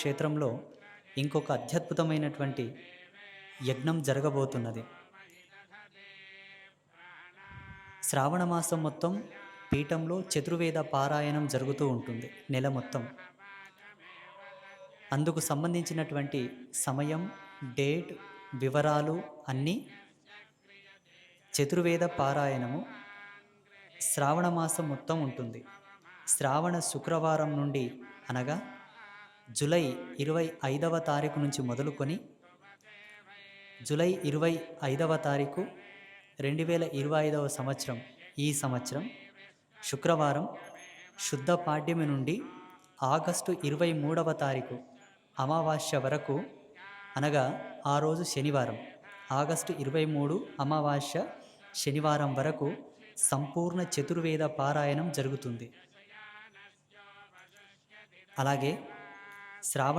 క్షేత్రంలో ఇంకొక అత్యద్భుతమైనటువంటి యజ్ఞం జరగబోతున్నది. శ్రావణ మాసం మొత్తం పీఠంలో చతుర్వేద పారాయణం జరుగుతూ ఉంటుంది నెల మొత్తం. అందుకు సంబంధించినటువంటి సమయం, డేట్, వివరాలు అన్నీ చతుర్వేద పారాయణము శ్రావణ మాసం మొత్తం ఉంటుంది. శ్రావణ శుక్రవారం నుండి అనగా జూలై 25వ తారీఖు నుంచి మొదలుకొని జూలై 25వ తారీఖు 2025వ సంవత్సరం ఈ సంవత్సరం శుక్రవారం శుద్ధ పాడ్యమి నుండి ఆగస్టు 23వ తారీఖు అమావాస్య వరకు అనగా ఆ రోజు శనివారం ఆగస్టు 23 అమావాస్య శనివారం వరకు సంపూర్ణ చతుర్వేద పారాయణం జరుగుతుంది. అలాగే శ్రావణ